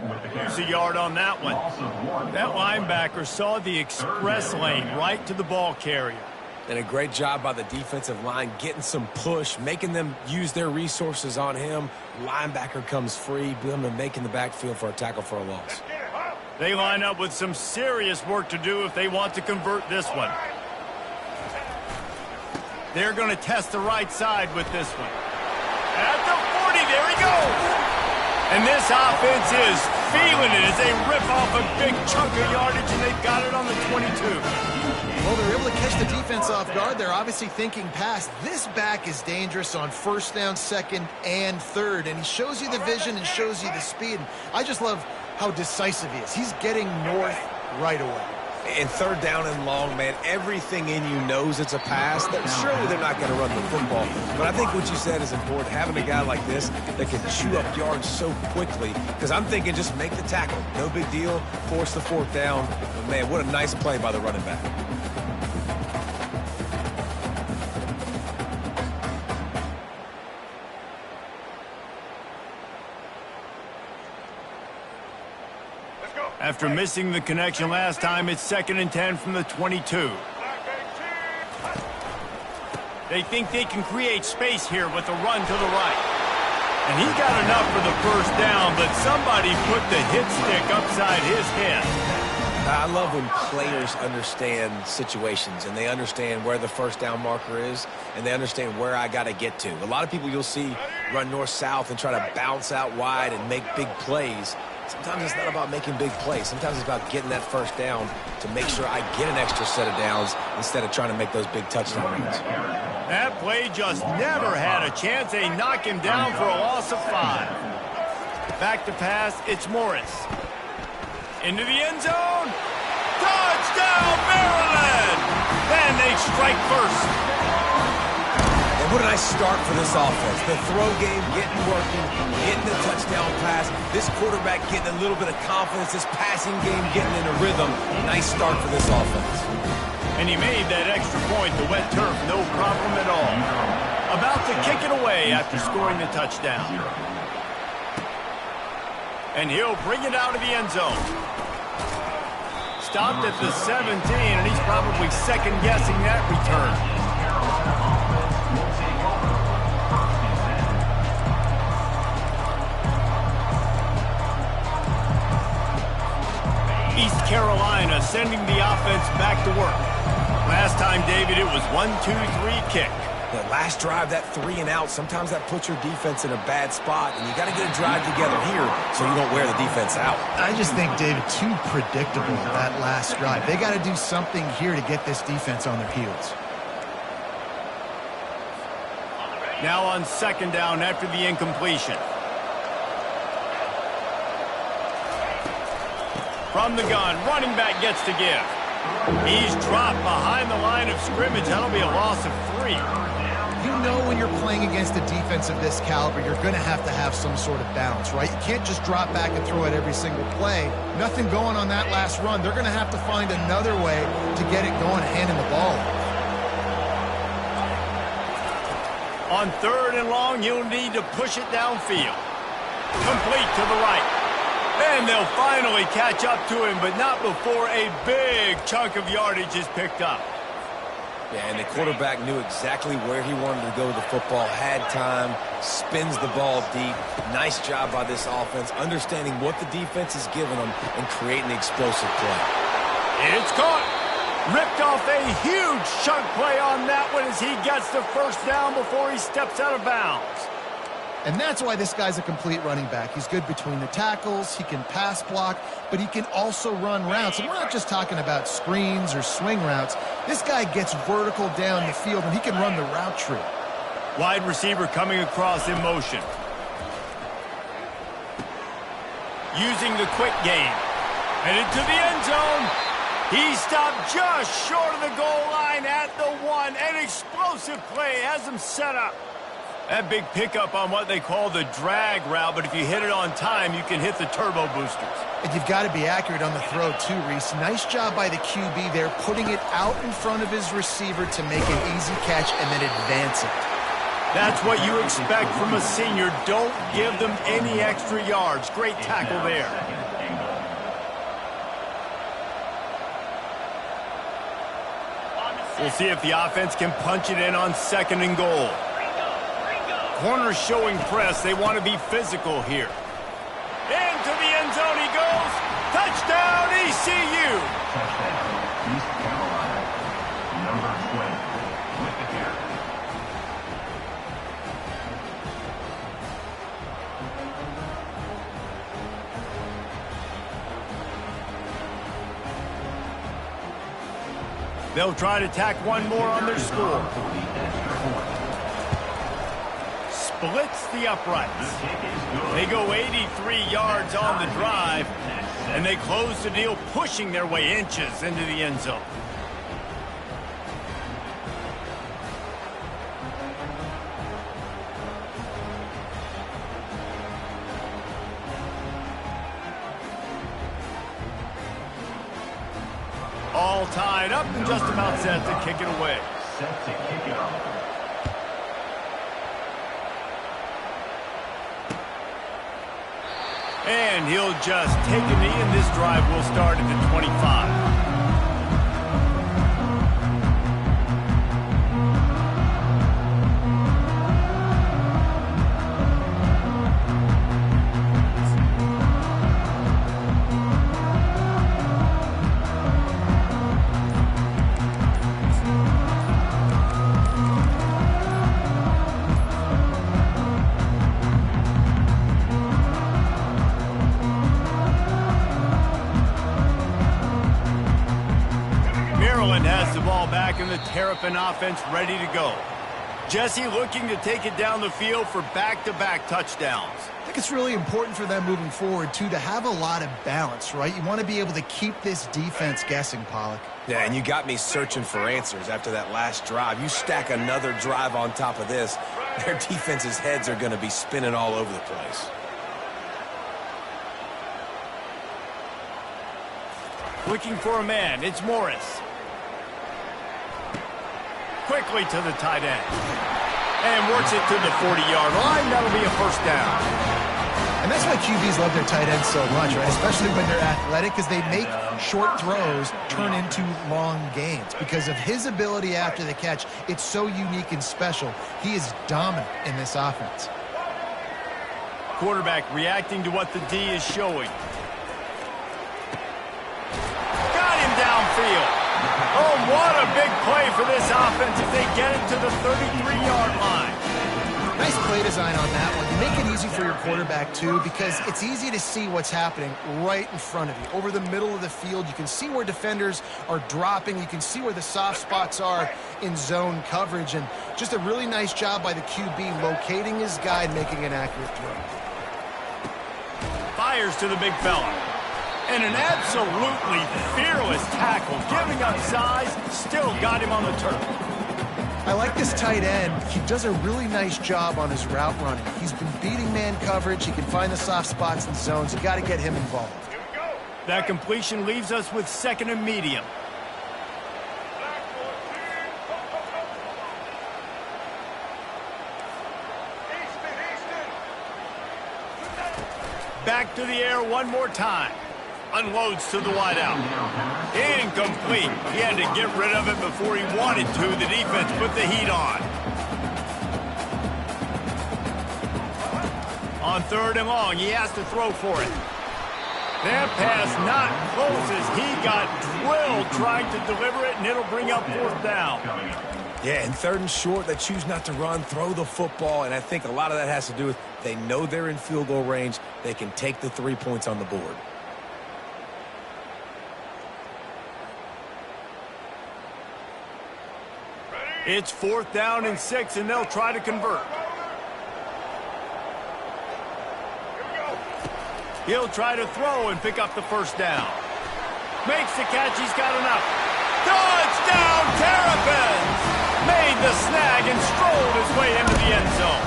Lose a yard on that one. That linebacker saw the express lane right to the ball carrier. And a great job by the defensive line getting some push, making them use their resources on him. Linebacker comes free, making the backfield for a tackle for a loss. They line up with some serious work to do if they want to convert this one. They're going to test the right side with this one. At the 40, there he goes. And this offense is feeling it as they rip off a big chunk of yardage, and they've got it on the 22. Well, they're able to catch the defense off guard. They're obviously thinking pass. This back is dangerous on first down, second, and third. And he shows you the vision and shows you the speed. And I just love how decisive he is. He's getting north right away. And third down and long, man, everything in you knows it's a pass. Surely they're not going to run the football. But I think what you said is important, having a guy like this that can chew up yards so quickly. Because I'm thinking just make the tackle. No big deal. Force the fourth down. But, man, what a nice play by the running back. After missing the connection last time, it's 2nd and 10 from the 22. They think they can create space here with a run to the right. And he got enough for the first down, but somebody put the hit stick upside his head. I love when players understand situations and they understand where the first down marker is and they understand where I got to get to. A lot of people you'll see run north-south and try to bounce out wide and make big plays. Sometimes it's not about making big plays. Sometimes it's about getting that first down to make sure I get an extra set of downs instead of trying to make those big touchdown runs. That play just never had a chance. They knock him down for a loss of 5. Back to pass, it's Morris. Into the end zone. Touchdown, Maryland! Then they strike first. What a nice start for this offense. The throw game getting working, getting the touchdown pass. This quarterback getting a little bit of confidence. This passing game getting in a rhythm. Nice start for this offense. And he made that extra point, the wet turf, no problem at all. About to kick it away after scoring the touchdown. And he'll bring it out of the end zone. Stopped at the 17, and he's probably second-guessing that return. East Carolina sending the offense back to work. Last time, David, it was 1-2-3 kick. That last drive, that 3 and out, sometimes that puts your defense in a bad spot, and you got to get a drive together here so you don't wear the defense out. I just think, David, too predictable that last drive. They got to do something here to get this defense on their heels. Now on 2nd down after the incompletion. From the gun, running back gets to give. He's dropped behind the line of scrimmage. That'll be a loss of 3. You know when you're playing against a defense of this caliber, you're going to have some sort of balance, right? You can't just drop back and throw it every single play. Nothing going on that last run. They're going to have to find another way to get it going, handing the ball. On 3rd and long, you'll need to push it downfield. Complete to the right. And they'll finally catch up to him, but not before a big chunk of yardage is picked up. Yeah, and the quarterback knew exactly where he wanted to go with the football, had time, spins the ball deep. Nice job by this offense, understanding what the defense is giving them and creating the explosive play. It's caught. Ripped off a huge chunk play on that one as he gets the first down before he steps out of bounds. And that's why this guy's a complete running back. He's good between the tackles, he can pass block, but he can also run routes. And we're not just talking about screens or swing routes. This guy gets vertical down the field, and he can run the route tree. Wide receiver coming across in motion. Using the quick game. Headed to the end zone. He stopped just short of the goal line at the 1. An explosive play has him set up. That big pickup on what they call the drag route, but if you hit it on time, you can hit the turbo boosters. And you've got to be accurate on the throw, too, Reese. Nice job by the QB there, putting it out in front of his receiver to make an easy catch and then advance it. That's what you expect from a senior. Don't give them any extra yards. Great tackle there. We'll see if the offense can punch it in on 2nd and goal. Corner showing press. They want to be physical here. Into the end zone he goes. Touchdown, ECU. Touchdown, East Carolina. Number 20 with the carry. They'll try to tack one more on their score. Splits the uprights. They go 83 yards on the drive, and they close the deal, pushing their way inches into the end zone. All tied up and just about set to kick it away. Set to kick it off. And he'll just take a knee, and this drive will start at the 25. Has the ball back in the Terrapin offense ready to go. Jesse looking to take it down the field for back-to-back touchdowns. I think it's really important for them moving forward, too, to have a lot of balance, right? You want to be able to keep this defense guessing, Pollock. Yeah, and you got me searching for answers after that last drive. You stack another drive on top of this, their defense's heads are going to be spinning all over the place. Looking for a man, it's Morris. Quickly to the tight end. And works it to the 40-yard line. That'll be a first down. And that's why QBs love their tight ends so much, right? Especially when they're athletic, because they make short throws turn into long gains. Because of his ability after the catch, it's so unique and special. He is dominant in this offense. Quarterback reacting to what the D is showing. Got him downfield. Oh, what a big play for this offense as they get it to the 33-yard line. Nice play design on that one. You make it easy for your quarterback, too, because it's easy to see what's happening right in front of you. Over the middle of the field, you can see where defenders are dropping. You can see where the soft spots are in zone coverage. And just a really nice job by the QB locating his guy and making an accurate throw. Fires to the big fella. And an absolutely fearless tackle, giving up size, still got him on the turf. I like this tight end. He does a really nice job on his route running. He's been beating man coverage. He can find the soft spots and zones. You got to get him involved. That completion leaves us with 2nd and medium. Back to the air one more time. Unloads to the wideout. Incomplete. He had to get rid of it before he wanted to. The defense put the heat on. On 3rd and long, he has to throw for it. That pass not close as he got drilled trying to deliver it, and it'll bring up 4th down. Yeah, and 3rd and short, they choose not to run, throw the football, and I think a lot of that has to do with they know they're in field goal range. They can take the 3 points on the board. It's 4th down and 6, and they'll try to convert. He'll try to throw and pick up the 1st down. Makes the catch. He's got enough. Touchdown, Terrapins! Made the snag and strolled his way into the end zone.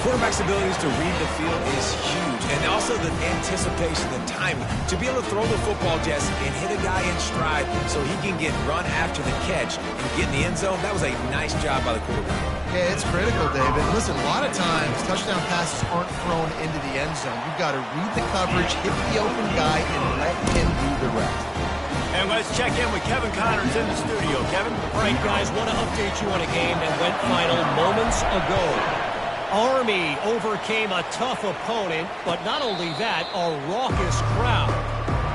Quarterback's abilities to read the field is huge, and also the anticipation, the timing. To be able to throw the football, Jesse, and hit a guy in stride so he can get run after the catch and get in the end zone, that was a nice job by the quarterback. Yeah, it's critical, David. Listen, a lot of times touchdown passes aren't thrown into the end zone. You've got to read the coverage, hit the open guy, and let him do the rest. And let's check in with Kevin Connors in the studio. Kevin? All right, guys, want to update you on a game that went final moments ago. Army overcame a tough opponent, but not only that, a raucous crowd.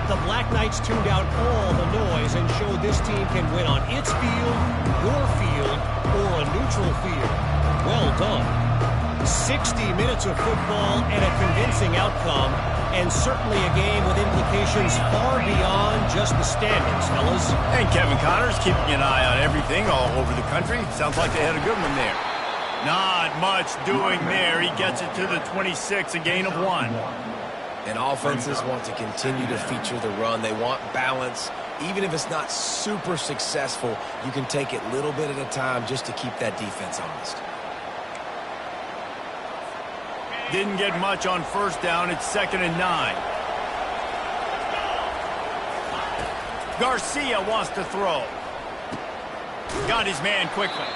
The Black Knights tuned out all the noise and showed this team can win on its field, your field, or a neutral field. Well done. 60 minutes of football and a convincing outcome, and certainly a game with implications far beyond just the standings, fellas. And Kevin Connors keeping an eye on everything all over the country. Sounds like they had a good one there. Not much doing there. He gets it to the 26, a gain of 1. And offenses want to continue to feature the run. They want balance. Even if it's not super successful, you can take it little bit at a time just to keep that defense honest. Didn't get much on first down. It's 2nd and 9. Garcia wants to throw. Got his man quickly.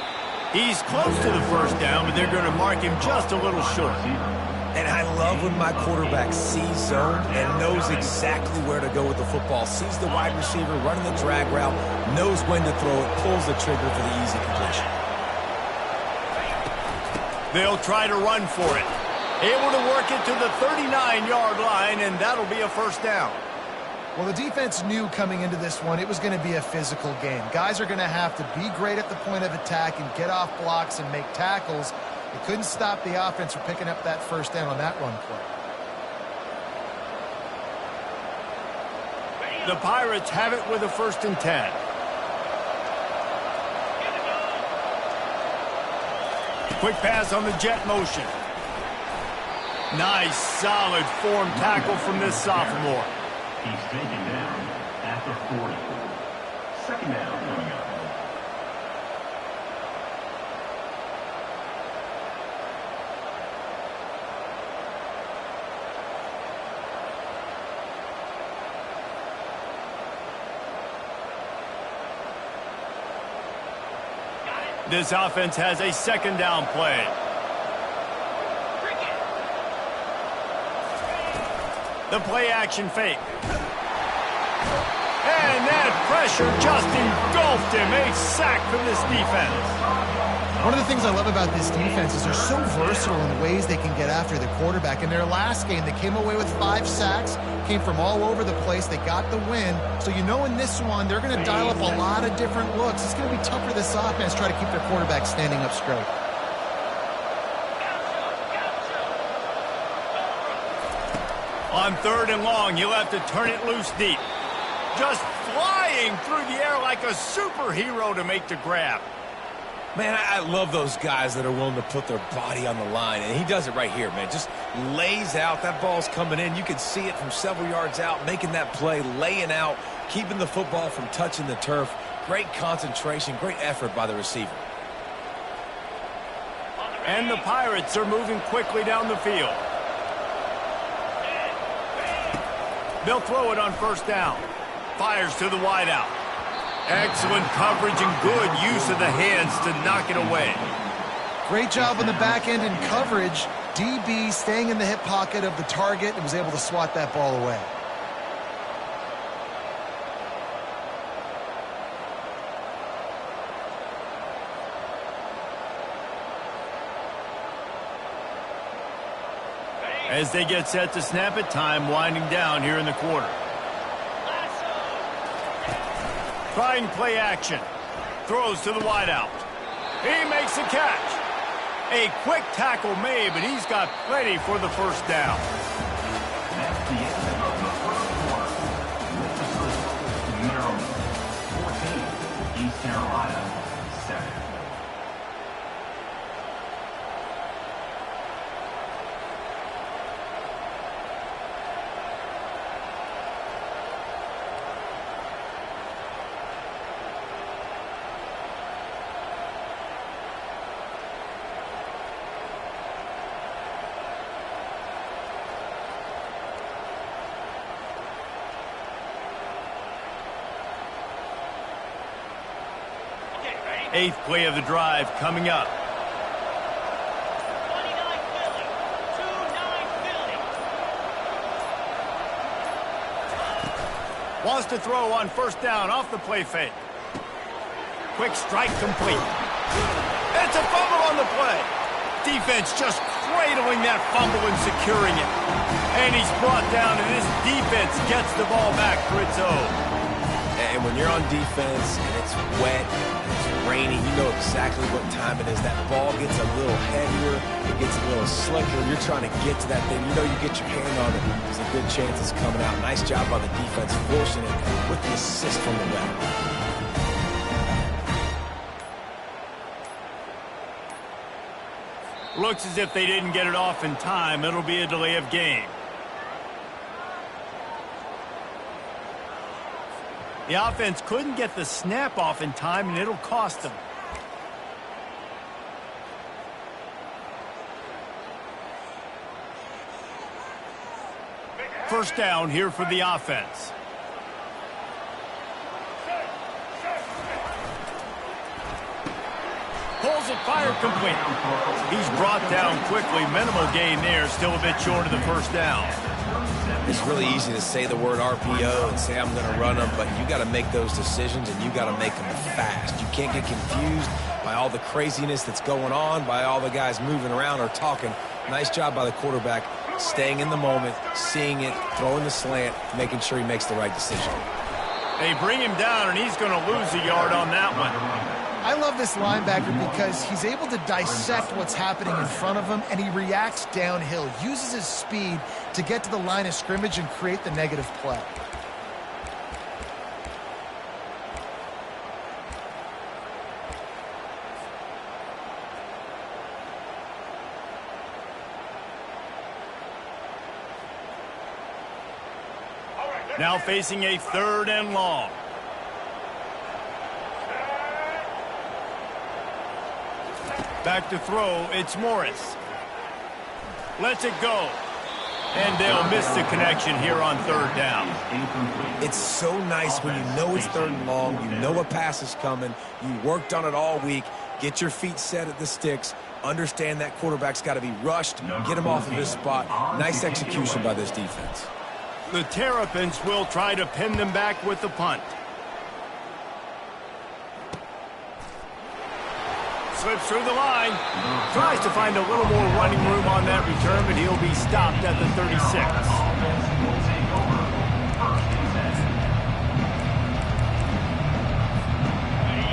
He's close to the first down, but they're going to mark him just a little short. And I love when my quarterback sees zone and knows exactly where to go with the football. Sees the wide receiver running the drag route, knows when to throw it, pulls the trigger for the easy completion. They'll try to run for it. Able to work it to the 39-yard line, and that'll be a first down. Well, the defense knew coming into this one it was going to be a physical game. Guys are going to have to be great at the point of attack and get off blocks and make tackles. They couldn't stop the offense from picking up that first down on that run play. The Pirates have it with a 1st and 10. Quick pass on the jet motion. Nice, solid form tackle from this sophomore. He's taken down at the 40. 2nd down coming up. This offense has a 2nd down play. The play-action fake. And that pressure just engulfed him. A sack from this defense. One of the things I love about this defense is they're so versatile in the ways they can get after the quarterback. In their last game, they came away with 5 sacks, came from all over the place. They got the win. So you know in this one, they're going to dial up a lot of different looks. It's going to be tough for this offense to try to keep their quarterback standing up straight. On 3rd and long, he'll have to turn it loose deep. Just flying through the air like a superhero to make the grab. Man, I love those guys that are willing to put their body on the line, and he does it right here, man. Just lays out. That ball's coming in. You can see it from several yards out, making that play, laying out, keeping the football from touching the turf. Great concentration, great effort by the receiver. And the Pirates are moving quickly down the field. They'll throw it on 1st down. Fires to the wideout. Excellent coverage and good use of the hands to knock it away. Great job on the back end in coverage. DB staying in the hip pocket of the target and was able to swat that ball away. As they get set to snap it, time winding down here in the quarter. Trying play action. Throws to the wideout. He makes the catch. A quick tackle made, but he's got plenty for the first down. That's the end of the first quarter. Mississippi, Maryland, 14. East Carolina, 7. Eighth play of the drive coming up. Wants to throw on first down off the play fake. Quick strike complete. It's a fumble on the play. Defense just cradling that fumble and securing it. And he's brought down, and this defense gets the ball back for its own. And when you're on defense and it's wet, and it's rainy, you know exactly what time it is. That ball gets a little heavier, it gets a little slicker. You're trying to get to that thing. You know you get your hand on it. There's a good chance it's coming out. Nice job by the defense forcing it with the assist from the ref. Looks as if they didn't get it off in time. It'll be a delay of game. The offense couldn't get the snap off in time, and it'll cost them. First down here for the offense. Pulls it, fire complete. He's brought down quickly. Minimal gain there. Still a bit short of the first down. It's really easy to say the word RPO and say I'm going to run them, but you got to make those decisions, and you got to make them fast. You can't get confused by all the craziness that's going on, by all the guys moving around or talking. Nice job by the quarterback, staying in the moment, seeing it, throwing the slant, making sure he makes the right decision. They bring him down, and he's going to lose a yard on that one. I love this linebacker because he's able to dissect what's happening in front of him, and he reacts downhill, uses his speed to get to the line of scrimmage and create the negative play. Now facing a third and long. Back to throw, it's Morris. Lets it go. And they'll miss the connection here on third down. It's so nice when you know it's third and long, you know a pass is coming, you worked on it all week, get your feet set at the sticks, understand that quarterback's got to be rushed, get him off of his spot. Nice execution by this defense. The Terrapins will try to pin them back with the punt. Slips through the line. Tries to find a little more running room on that return, but he'll be stopped at the 36.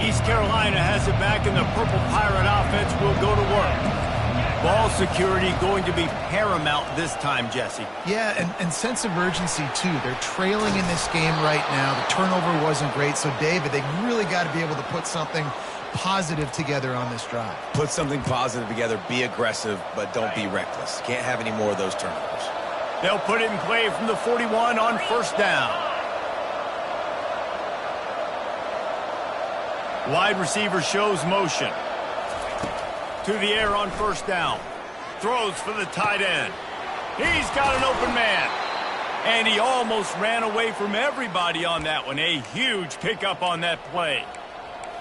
East Carolina has it back, and the Purple Pirate offense will go to work. Ball security going to be paramount this time, Jesse. Yeah, and sense of urgency, too. They're trailing in this game right now. The turnover wasn't great, so, David, they really got to be able to put something positive together on this drive. Put something positive together, be aggressive, but don't be reckless. Can't have any more of those turnovers. They'll put it in play from the 41 on first down. Wide receiver shows motion. To the air on first down. Throws for the tight end. He's got an open man. And he almost ran away from everybody on that one. A huge pickup on that play.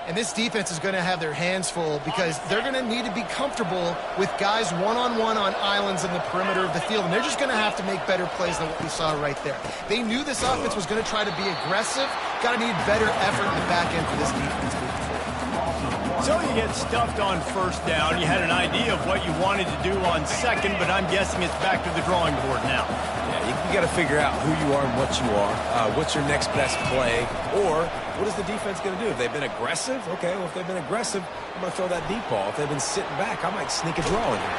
And this defense is going to have their hands full because they're going to need to be comfortable with guys one-on-one on islands in the perimeter of the field. And they're just going to have to make better plays than what we saw right there. They knew this offense was going to try to be aggressive. Got to need better effort in the back end for this defense moving forward. So you get stuffed on first down. You had an idea of what you wanted to do on second, but I'm guessing it's back to the drawing board now. Yeah, you got to figure out who you are and what you are. What's your next best play? Or what is the defense going to do? If they've been aggressive, okay, well, if they've been aggressive, I'm going to throw that deep ball. If they've been sitting back, I might sneak a draw in here.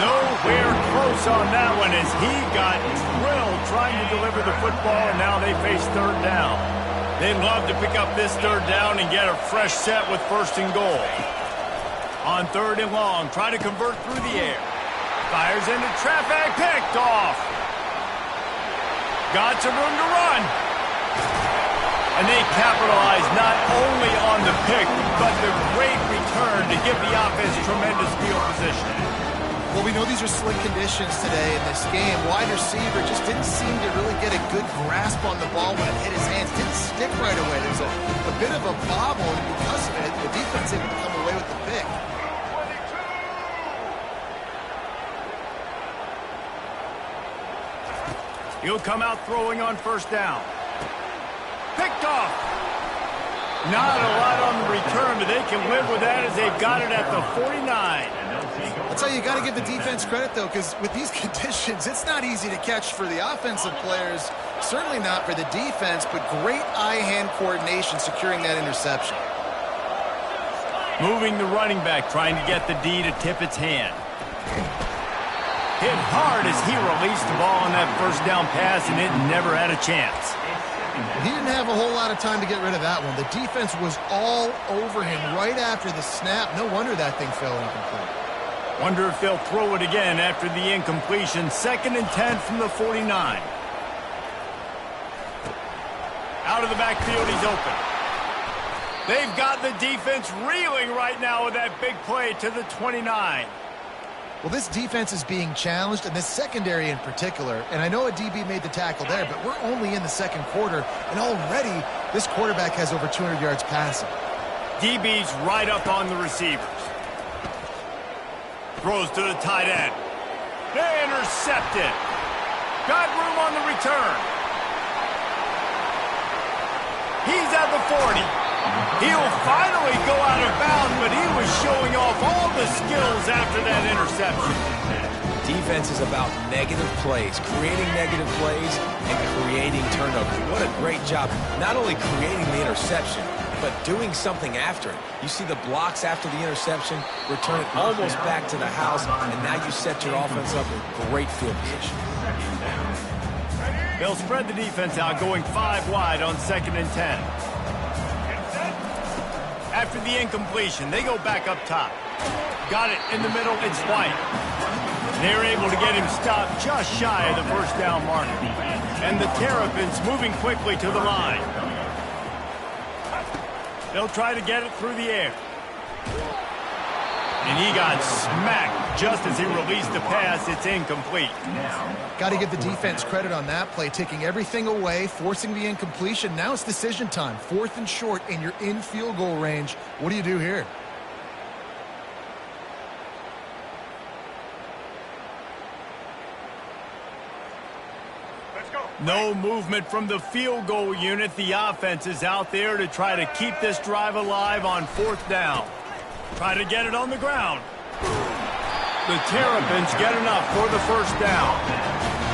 Nowhere close on that one as he got drilled trying to deliver the football, and now they face third down. They'd love to pick up this third down and get a fresh set with first and goal. On third and long, try to convert through the air. Fires into traffic, picked off. Got some room to run. And they capitalize not only on the pick, but the great return to give the offense tremendous field position. Well, we know these are slick conditions today in this game. Wide receiver just didn't seem to really get a good grasp on the ball when it hit his hands. Didn't stick right away. There's a bit of a bobble, and because of it, the defense able to come away with the pick. He'll come out throwing on first down. Picked off. Not a lot on the return, but they can live with that as they've got it at the 49. I'll tell you, you got to give the defense credit, though, because with these conditions, it's not easy to catch for the offensive players. Certainly not for the defense, but great eye-hand coordination securing that interception. Moving the running back, trying to get the D to tip its hand. Hit hard as he released the ball on that first down pass, and it never had a chance. He didn't have a whole lot of time to get rid of that one. The defense was all over him right after the snap. No wonder that thing fell incomplete. Wonder if they'll throw it again after the incompletion. 2nd and 10 from the 49. Out of the backfield, he's open. They've got the defense reeling right now with that big play to the 29. Well, this defense is being challenged, and this secondary in particular. And I know a DB made the tackle there, but we're only in the second quarter, and already this quarterback has over 200 yards passing. DB's right up on the receivers. Throws to the tight end. They intercepted. Got room on the return. He's at the 40. He'll finally go out of bounds, but he was showing off all the skills after that interception. Defense is about negative plays, creating negative plays and creating turnovers. What a great job, not only creating the interception, but doing something after it. You see the blocks after the interception, return it almost back to the house, and now you set your offense up with great field position. They'll spread the defense out, going 5 wide on 2nd and 10. After the incompletion, they go back up top. Got it in the middle, it's White. They're able to get him stopped just shy of the first down marker. And the Terrapins moving quickly to the line. They'll try to get it through the air. And he got smacked just as he released the pass. It's incomplete. Got to give the defense credit on that play, taking everything away, forcing the incompletion. Now it's decision time. 4th and short, and you're in field goal range. What do you do here? No movement from the field goal unit. The offense is out there to try to keep this drive alive on 4th down. Try to get it on the ground. The Terrapins get enough for the first down.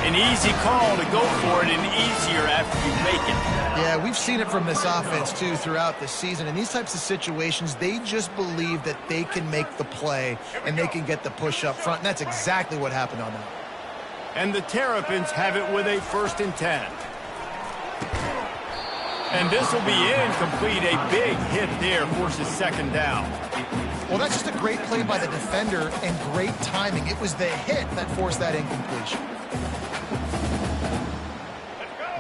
An easy call to go for it, and easier after you make it. Yeah, we've seen it from this offense, too, throughout the season. In these types of situations, they just believe that they can make the play and they can get the push up front, and that's exactly what happened on that. And the Terrapins have it with a 1st and 10. And this will be incomplete. A big hit there forces 2nd down. Well, that's just a great play by the defender and great timing. It was the hit that forced that incompletion.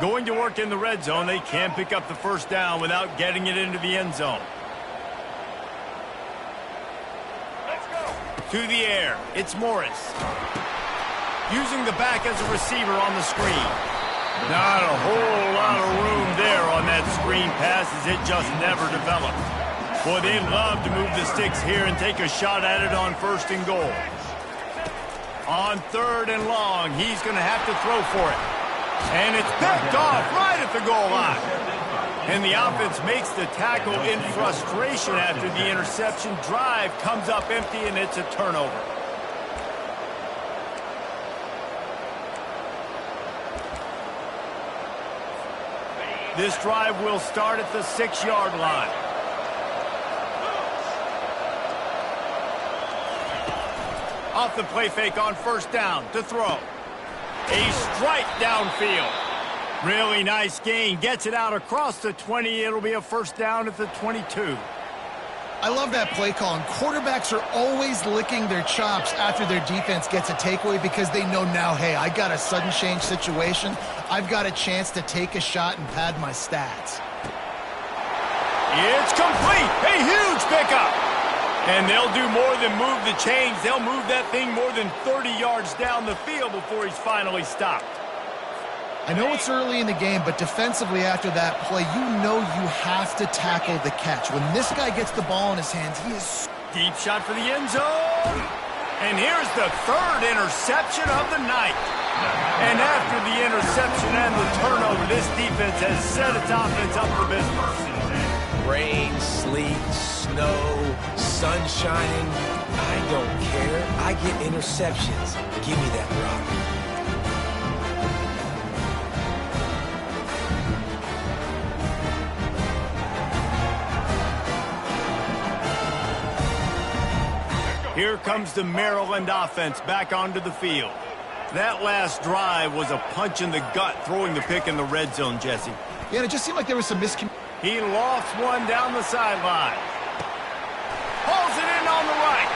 Going to work in the red zone. They can't pick up the first down without getting it into the end zone. To the air. It's Morris. Using the back as a receiver on the screen. Not a whole lot of room there on that screen pass as it just never developed. Boy, they'd love to move the sticks here and take a shot at it on 1st and goal. On 3rd and long, he's going to have to throw for it. And it's picked off right at the goal line. And the offense makes the tackle in frustration after the interception. Drive comes up empty, and it's a turnover. This drive will start at the 6-yard line. Off the play fake on 1st down to throw. A strike downfield. Really nice gain. Gets it out across the 20. It'll be a 1st down at the 22. I love that play call. And quarterbacks are always licking their chops after their defense gets a takeaway because they know now, hey, I got a sudden change situation. I've got a chance to take a shot and pad my stats. It's complete. A huge pickup. And they'll do more than move the chains. They'll move that thing more than 30 yards down the field before he's finally stopped. I know it's early in the game, but defensively after that play, you know you have to tackle the catch. When this guy gets the ball in his hands, he is... Deep shot for the end zone. And here's the third interception of the night. And after the interception and the turnover, this defense has set its offense up for business. Rain, sleet, snow, sun shining, I don't care. I get interceptions. Give me that rock. Here comes the Maryland offense back onto the field. That last drive was a punch in the gut, throwing the pick in the red zone, Jesse. Yeah, and it just seemed like there was some miscommunication. He lofts one down the sideline. Pulls it in on the right.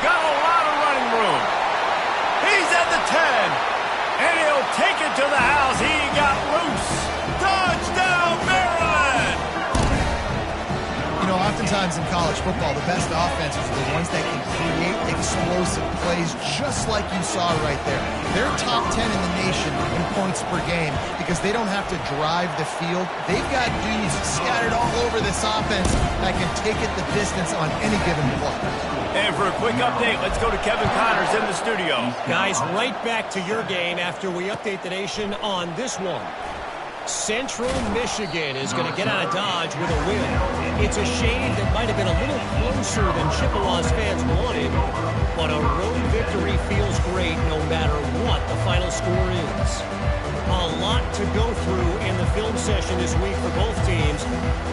Got a lot of running room. He's at the 10. And he'll take it to the house. He got loose. Touchdown, Maryland! You know, oftentimes in college football, the best offenses are the ones that can create explosive plays just like you saw right there. They're top 10 in the nation in points per game because they don't have to drive the field. They've got dudes scattered all over this offense that can take it the distance on any given play. And for a quick update, let's go to Kevin Connors in the studio. Guys, right back to your game after we update the nation on this one. Central Michigan is going to get out of Dodge with a win. It's a shade that might have been a little closer than Chippewa's fans wanted, but a road victory feels great no matter what the final score is. A lot to go through in the film session this week for both teams,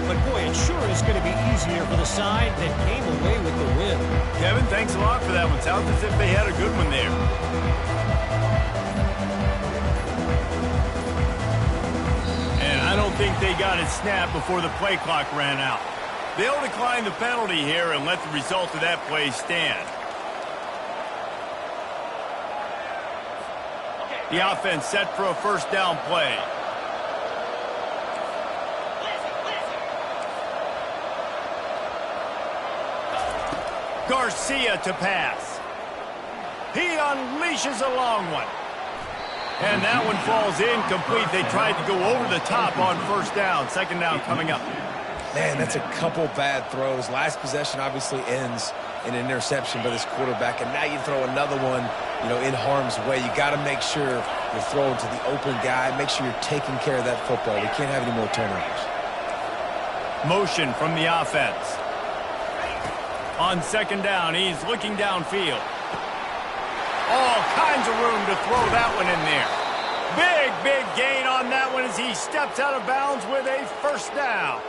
but boy, it sure is going to be easier for the side that came away with the win. Kevin, thanks a lot for that one. Sounds as if they had a good one there. I don't think they got it snapped before the play clock ran out. They'll decline the penalty here and let the result of that play stand. The offense set for a first down play. Garcia to pass. He unleashes a long one. And that one falls incomplete. They tried to go over the top on first down. Second down coming up. Man, that's a couple bad throws. Last possession obviously ends in an interception by this quarterback, and now you throw another one, in harm's way. You got to make sure you're throwing to the open guy. Make sure you're taking care of that football. We can't have any more turnovers. Motion from the offense. On second down, he's looking downfield. All kinds of room to throw that one in there. Big gain on that one as he steps out of bounds with a first down.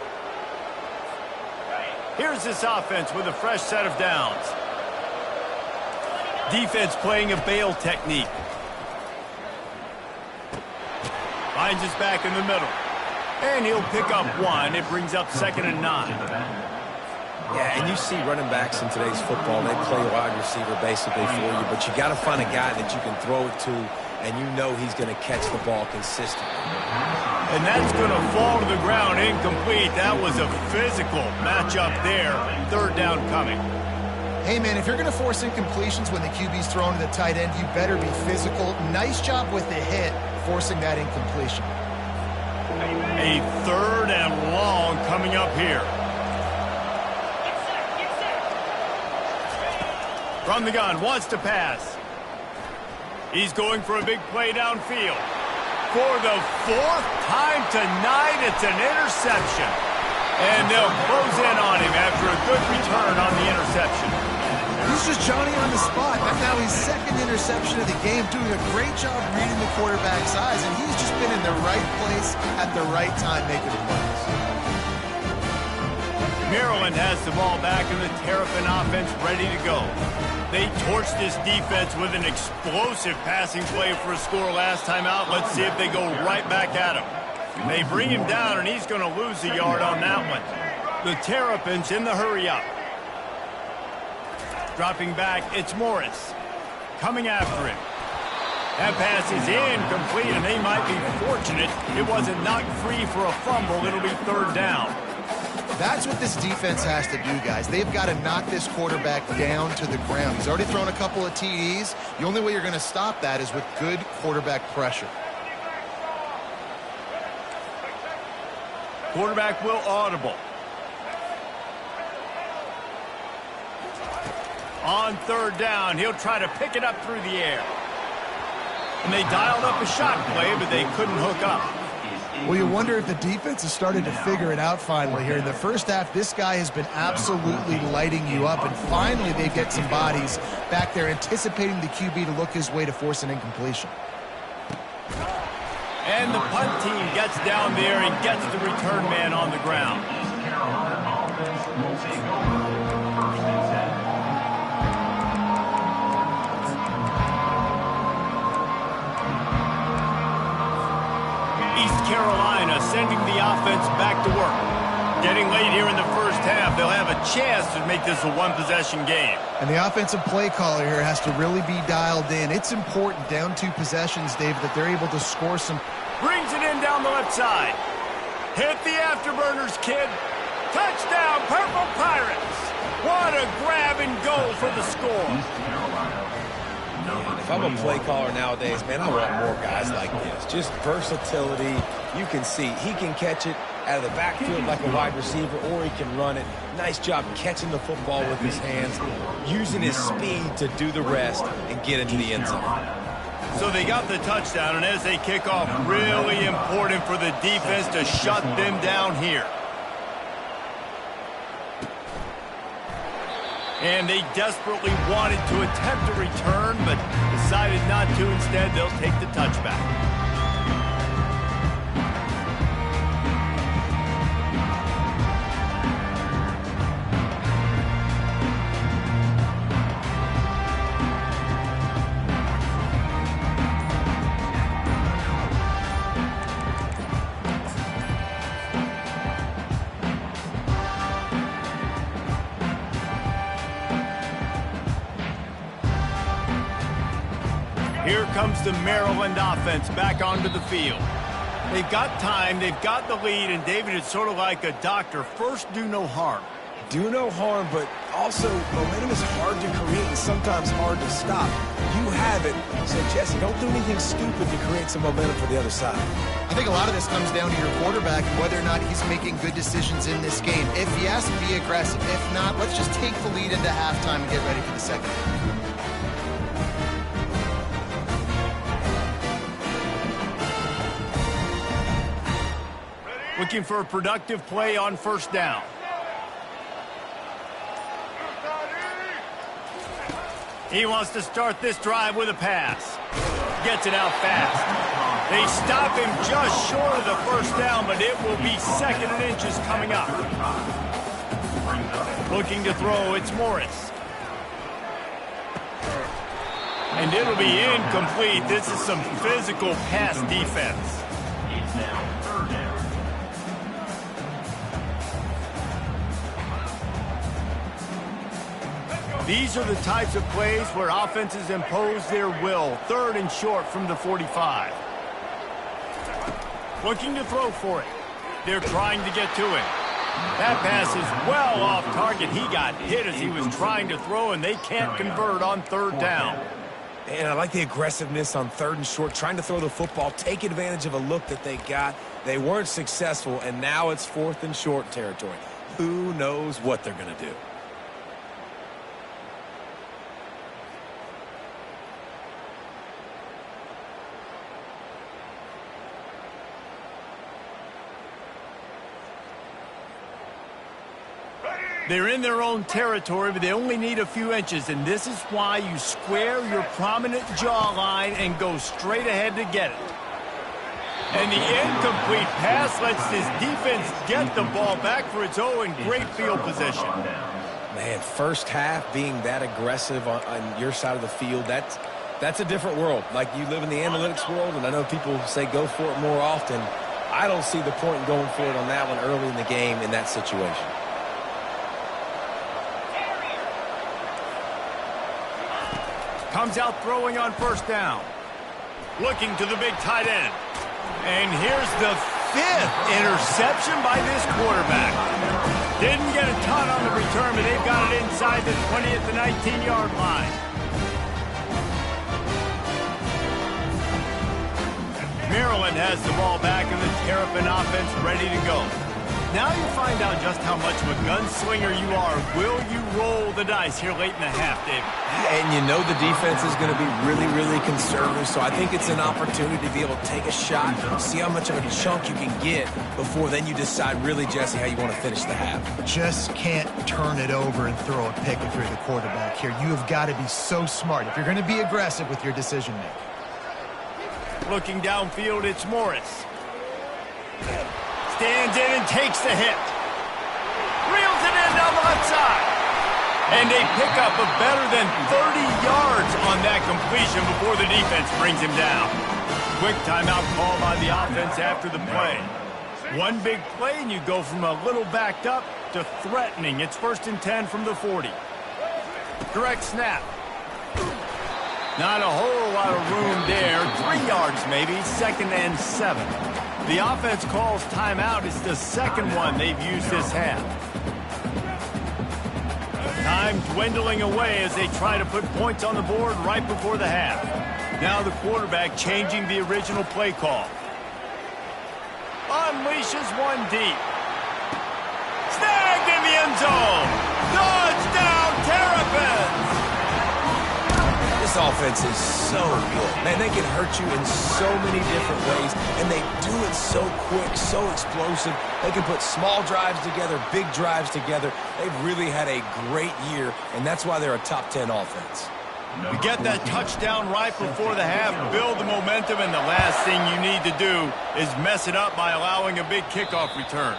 Here's this offense with a fresh set of downs. Defense playing a bail technique. Finds his back in the middle. And he'll pick up one. It brings up 2nd and 9. Yeah, and you see running backs in today's football, they play wide receiver basically for you, but you got to find a guy that you can throw it to, and you know he's going to catch the ball consistently. And that's going to fall to the ground incomplete. That was a physical matchup there. Third down coming. Hey, man, if you're going to force incompletions when the QB's thrown to the tight end, you better be physical. Nice job with the hit, forcing that incompletion. A third and long coming up here. From the gun, wants to pass. He's going for a big play downfield. For the 4th time tonight, it's an interception. And they'll close in on him after a good return on the interception. He's just Johnny on the spot. That's now his 2nd interception of the game, doing a great job reading the quarterback's eyes, and he's just been in the right place at the right time making the plays. Maryland has the ball back in the Terrapin offense ready to go. They torched this defense with an explosive passing play for a score last time out. Let's see if they go right back at him. They bring him down, and he's going to lose a yard on that one. The Terrapins in the hurry-up. Dropping back, it's Morris. Coming after him. That pass is incomplete, and they might be fortunate it wasn't knocked free for a fumble. It'll be third down. That's what this defense has to do, guys. They've got to knock this quarterback down to the ground. He's already thrown a couple of TDs. The only way you're going to stop that is with good quarterback pressure. Quarterback will audible. On third down, he'll try to pick it up through the air. And they dialed up a shot play, but they couldn't hook up. Well, you wonder if the defense has started to figure it out finally here. In the first half, this guy has been absolutely lighting you up, and finally they get some bodies back there anticipating the QB to look his way to force an incompletion. And the punt team gets down there and gets the return man on the ground. East Carolina sending the offense back to work. Getting late here in the first half, they'll have a chance to make this a one-possession game. And the offensive play caller here has to really be dialed in. It's important down 2 possessions, Dave, that they're able to score some. Brings it in down the left side. Hit the afterburners, kid. Touchdown, Purple Pirates. What a grab and go for the score. If I'm a play caller nowadays, man, I want more guys like this. Just versatility. You can see he can catch it out of the backfield like a wide receiver, or he can run it. Nice job catching the football with his hands, using his speed to do the rest and get into the end zone. So they got the touchdown, and as they kick off, really important for the defense to shut them down here. And they desperately wanted to attempt a return, but decided not to. Instead, they'll take the touchback. Here comes the Maryland offense back onto the field. They've got time, they've got the lead, and David, it's sort of like a doctor. First, do no harm. Do no harm, but also momentum is hard to create and sometimes hard to stop. You have it, so Jesse, don't do anything stupid to create some momentum for the other side. I think a lot of this comes down to your quarterback and whether or not he's making good decisions in this game. If yes, be aggressive. If not, let's just take the lead into halftime and get ready for the second half. Looking for a productive play on first down. He wants to start this drive with a pass. Gets it out fast. They stop him just short of the first down, but it will be 2nd and inches coming up. Looking to throw, it's Morris. And it'll be incomplete. This is some physical pass defense. It's now 3rd down. These are the types of plays where offenses impose their will. 3rd and short from the 45. Looking to throw for it. They're trying to get to him. That pass is well off target. He got hit as he was trying to throw, and they can't convert on 3rd down. And I like the aggressiveness on 3rd and short, trying to throw the football, take advantage of a look that they got. They weren't successful, and now it's 4th and short territory. Who knows what they're going to do? They're in their own territory, but they only need a few inches, and this is why you square your prominent jawline and go straight ahead to get it. And the incomplete pass lets this defense get the ball back for its own great field position. Man, first half being that aggressive on your side of the field, that's a different world. Like, you live in the analytics world, and I know people say go for it more often. I don't see the point in going for it on that one early in the game in that situation. Comes out throwing on first down. Looking to the big tight end. And here's the 5th interception by this quarterback. Didn't get a ton on the return, but they've got it inside the 20 at the 19-yard line. Maryland has the ball back and the Terrapin offense ready to go. Now you find out just how much of a gunslinger you are. Will you roll the dice here late in the half, David? And you know the defense is going to be really, really conservative, so I think it's an opportunity to be able to take a shot, see how much of a chunk you can get before then you decide really, Jesse, how you want to finish the half. Just can't turn it over and throw a pick if you're the quarterback here. You have got to be so smart if you're going to be aggressive with your decision-making. Looking downfield, it's Morris. Stands in and takes the hit. Reels it in down the left side. And a pickup of better than 30 yards on that completion before the defense brings him down. Quick timeout call by the offense after the play. One big play and you go from a little backed up to threatening. It's 1st and 10 from the 40. Direct snap. Not a whole lot of room there. 3 yards maybe. 2nd and 7. The offense calls timeout. It's the second one they've used this half. Time dwindling away as they try to put points on the board right before the half. Now the quarterback changing the original play call. Unleashes one deep. Snagged in the end zone. Touchdown, Terrapins! This offense is so good. Man, they can hurt you in so many different ways, and they do it so quick, so explosive. They can put small drives together, big drives together. They've really had a great year, and that's why they're a top 10 offense. You get that touchdown right before the half, build the momentum, and the last thing you need to do is mess it up by allowing a big kickoff return.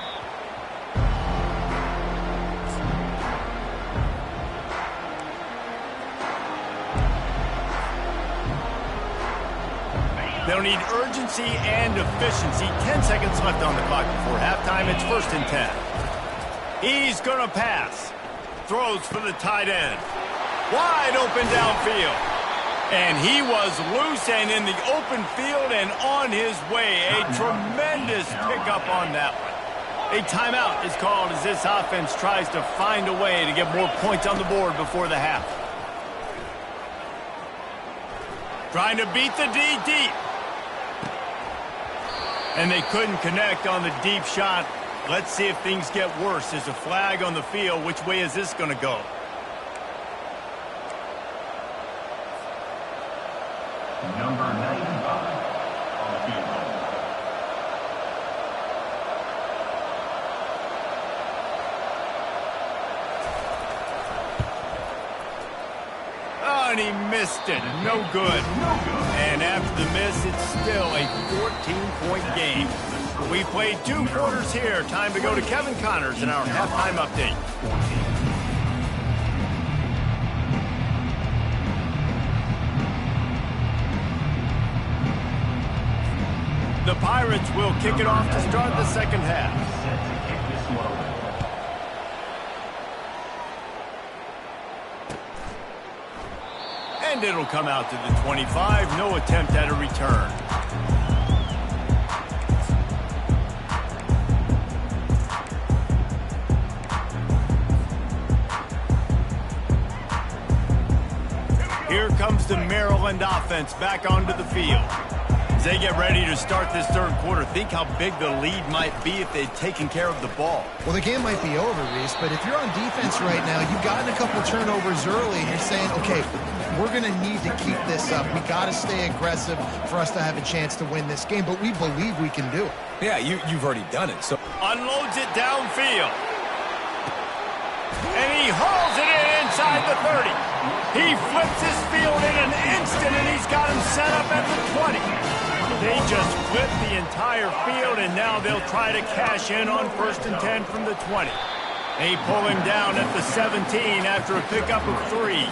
They'll need urgency and efficiency. 10 seconds left on the clock before halftime. It's 1st and 10. He's going to pass. Throws for the tight end. Wide open downfield. And he was loose and in the open field and on his way. A tremendous pickup on that one. A timeout is called as this offense tries to find a way to get more points on the board before the half. Trying to beat the D deep. And they couldn't connect on the deep shot. Let's see if things get worse. There's a flag on the field. Which way is this going to go? Number 95 on the field. Oh, and he missed it. No good. And after the miss, it's still a 14-point game. We played 2 quarters here. Time to go to Kevin Connors in our halftime update. The Pirates will kick it off to start the second half. And it'll come out to the 25. No attempt at a return. Here comes the Maryland offense back onto the field. As they get ready to start this third quarter, think how big the lead might be if they'd taken care of the ball. Well, the game might be over, Reese, but if you're on defense right now, you've gotten a couple turnovers early, and you're saying, okay, we're going to need to keep this up. We got to stay aggressive for us to have a chance to win this game, but we believe we can do it. Yeah, you've already done it. So unloads it downfield. And he hauls it in inside the 30. He flips his field in an instant, and he's got him set up at the 20. They just flipped the entire field, and now they'll try to cash in on 1st and 10 from the 20. They pull him down at the 17 after a pickup of 3.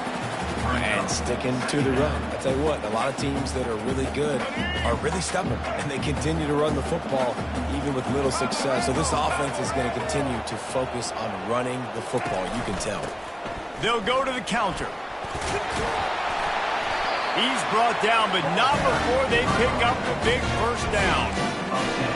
And sticking to the run. I tell you what, a lot of teams that are really good are really stubborn, and they continue to run the football even with little success. So this offense is going to continue to focus on running the football. You can tell. They'll go to the counter. He's brought down, but not before they pick up the big first down.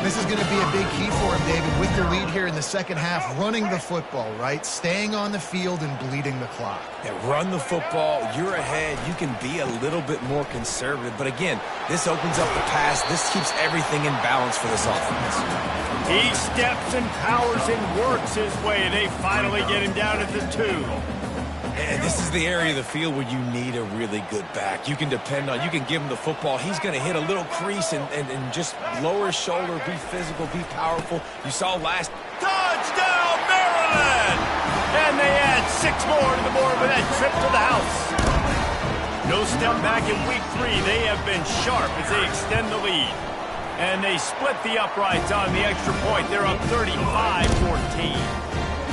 This is going to be a big key for him, David, with the lead here in the second half, running the football, right? Staying on the field and bleeding the clock. Yeah, run the football. You're ahead. You can be a little bit more conservative. But again, this opens up the pass. This keeps everything in balance for this offense. He steps and powers and works his way. They finally get him down at the 2. And this is the area of the field where you need a really good back. You can depend on, you can give him the football. He's going to hit a little crease and just lower his shoulder, be physical, be powerful. You saw last. Touchdown, Maryland! And they add 6 more to the board with that trip to the house. No step back in week 3. They have been sharp as they extend the lead. And they split the uprights on the extra point. They're up 35-14.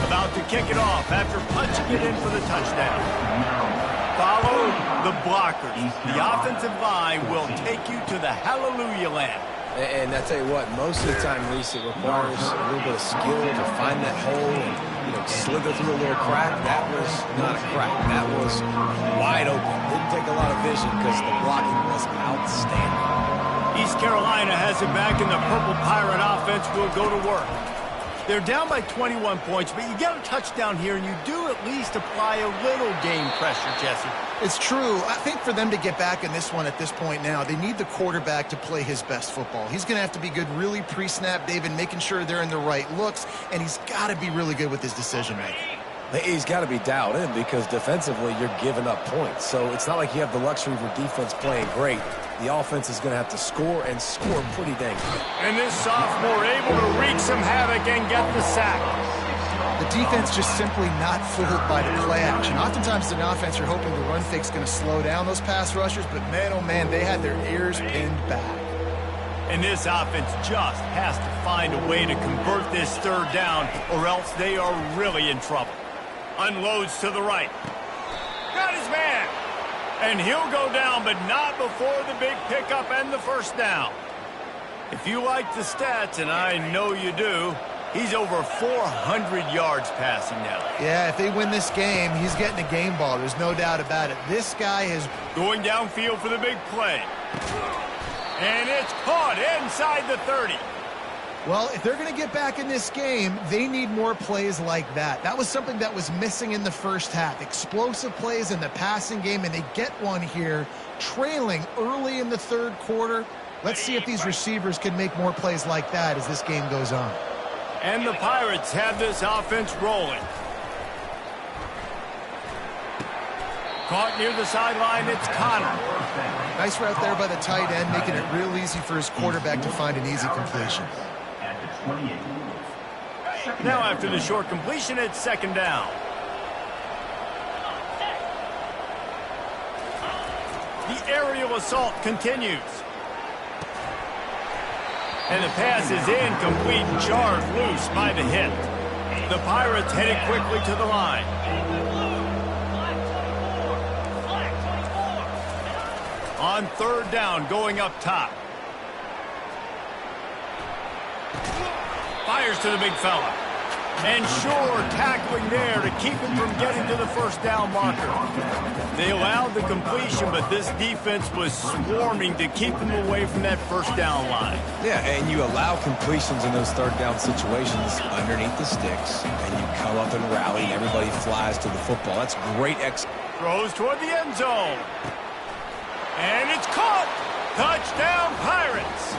About to kick it off after punching it in for the touchdown. Follow the blockers. The offensive line will take you to the hallelujah land. And I tell you what, most of the time, Reese, it requires a little bit of skill to find that hole and, slither through a little crack. That was not a crack. That was wide open. Didn't take a lot of vision because the blocking was outstanding. East Carolina has it back, and the Purple Pirate offense will go to work. They're down by 21 points, but you get a touchdown here, and you do at least apply a little game pressure, Jesse. It's true. I think for them to get back in this one at this point now, they need the quarterback to play his best football. He's going to have to be good really pre-snap, David, making sure they're in the right looks, and he's got to be really good with his decision-making. He's got to be dialed in because defensively you're giving up points. So it's not like you have the luxury for defense playing great. The offense is going to have to score and score pretty dang good. And this sophomore able to wreak some havoc and get the sack. The defense just simply not fooled by the play action. Oftentimes in offense you're hoping the run fake's going to slow down those pass rushers, but man, oh man, they had their ears pinned back. And this offense just has to find a way to convert this third down, or else they are really in trouble. Unloads to the right. Got his man. And he'll go down, but not before the big pickup and the first down. If you like the stats, and I know you do, he's over 400 yards passing now. Yeah, if they win this game, he's getting a game ball. There's no doubt about it. This guy is going downfield for the big play. And it's caught inside the 30. Well, if they're going to get back in this game, they need more plays like that. That was something that was missing in the first half. Explosive plays in the passing game, and they get one here, trailing early in the third quarter. Let's see if these receivers can make more plays like that as this game goes on. And the Pirates have this offense rolling. Caught near the sideline, it's Connor. Nice route there by the tight end, making it real easy for his quarterback to find an easy completion. Now after the short completion, it's second down. The aerial assault continues. And the pass is incomplete, jarred loose by the hit. The Pirates headed quickly to the line. On third down, going up top. Fires to the big fella. And sure, tackling there to keep him from getting to the first down marker. They allowed the completion, but this defense was swarming to keep him away from that first down line. Yeah, and you allow completions in those third down situations underneath the sticks, and you come up and rally, and everybody flies to the football. That's great Throws toward the end zone. And it's caught. Touchdown, Pirates.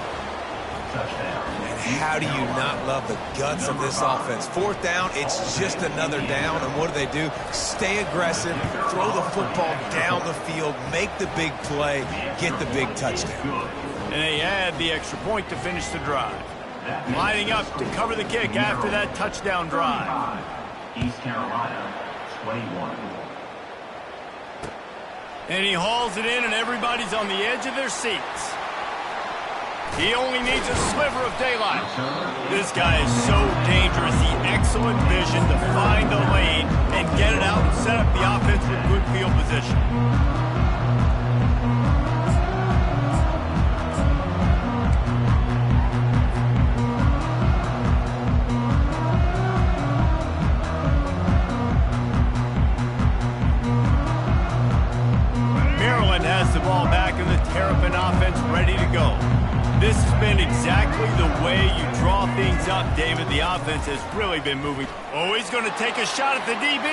And how do you not love the guts of this offense? Fourth down, it's just another down, and what do? Stay aggressive, throw the football down the field, make the big play, get the big touchdown. And they add the extra point to finish the drive. Lining up to cover the kick after that touchdown drive. East Carolina, 21. And he hauls it in, and everybody's on the edge of their seats. He only needs a sliver of daylight. This guy is so dangerous. The excellent vision to find the lane and get it out and set up the offense with good field position. Maryland has the ball back in the Terrapin offense ready to go. This has been exactly the way you draw things up, David. The offense has really been moving. Oh, he's going to take a shot at the DB.